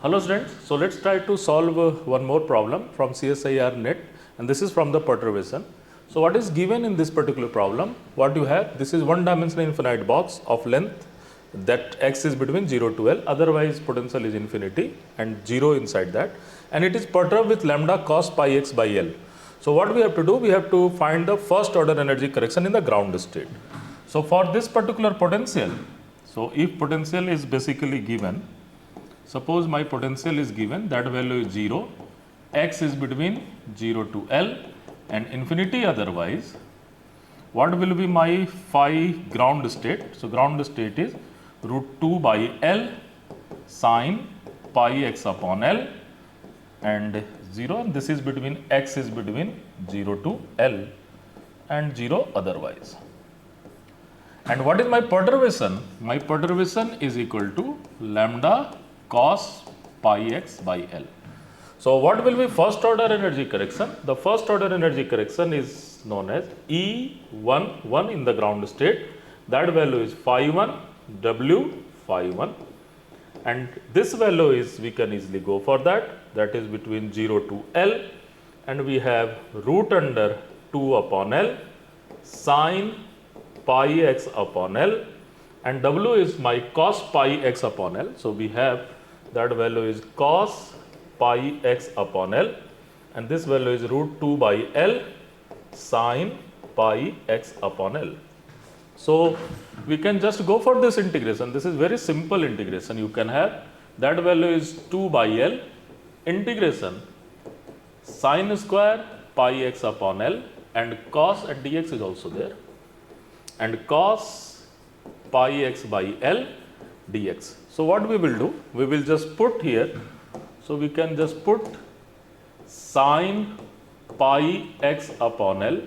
Hello students, so let's try to solve one more problem from CSIR NET, and this is from the perturbation. So what is given in this particular problem? What you have, this is one dimensional infinite box of length that x is between 0 to L, otherwise potential is infinity and 0 inside that, and it is perturbed with lambda cos pi x by L. So what we have to do, we have to find the first order energy correction in the ground state. So for this particular potential, so if potential is basically given, suppose my potential is given, that value is 0, x is between 0 to L and infinity otherwise, what will be my phi ground state? So ground state is root 2 by L sine pi x upon L and 0, and this is between x is between 0 to L and 0 otherwise. And what is my perturbation? My perturbation is equal to lambda cos pi x by L. So what will be first order energy correction? The first order energy correction is known as E11 in the ground state. That value is phi 1, W phi 1, and this value is, we can easily go for that is between 0 to L, and we have root under 2 upon L sine pi x upon L, and W is my cos pi x upon L. So we have that value is cos pi x upon L, and this value is root 2 by L sine pi x upon L. So we can just go for this integration. This is very simple integration. You can have that value is 2 by L integration sine square pi x upon L, and cos and dx is also there, and cos pi x by L dx. So what we will do, we will just put here, so we can just put sine pi x upon L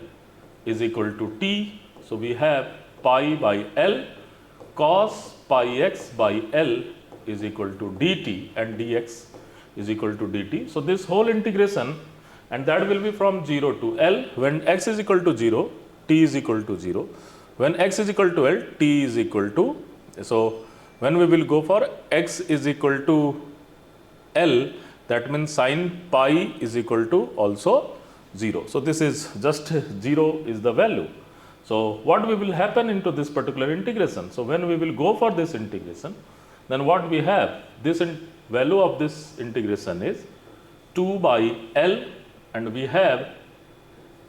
is equal to t. So we have pi by L cos pi x by L is equal to dt, and dx is equal to dt. So this whole integration, and that will be from 0 to L. When x is equal to 0, t is equal to 0. When x is equal to L, t is equal to, so when we will go for x is equal to L, that means sine pi is equal to also 0. So this is just 0 is the value. So what will happen into this particular integration? So when we will go for this integration, then what we have, this value of this integration is 2 by L, and we have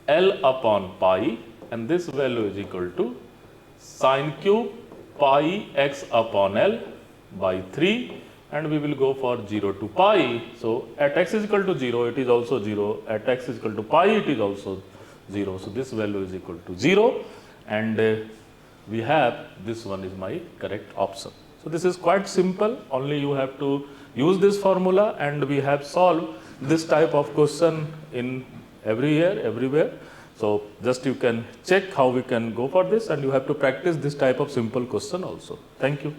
L upon pi, and this value is equal to sine cube pi x upon L by 3, and we will go for 0 to pi. So at x is equal to 0, it is also 0, at x is equal to pi, it is also 0. So this value is equal to 0, and we have this one is my correct option. So this is quite simple, only you have to use this formula, and we have solved this type of question in every year, everywhere. So just you can check how we can go for this, and you have to practice this type of simple question also. Thank you.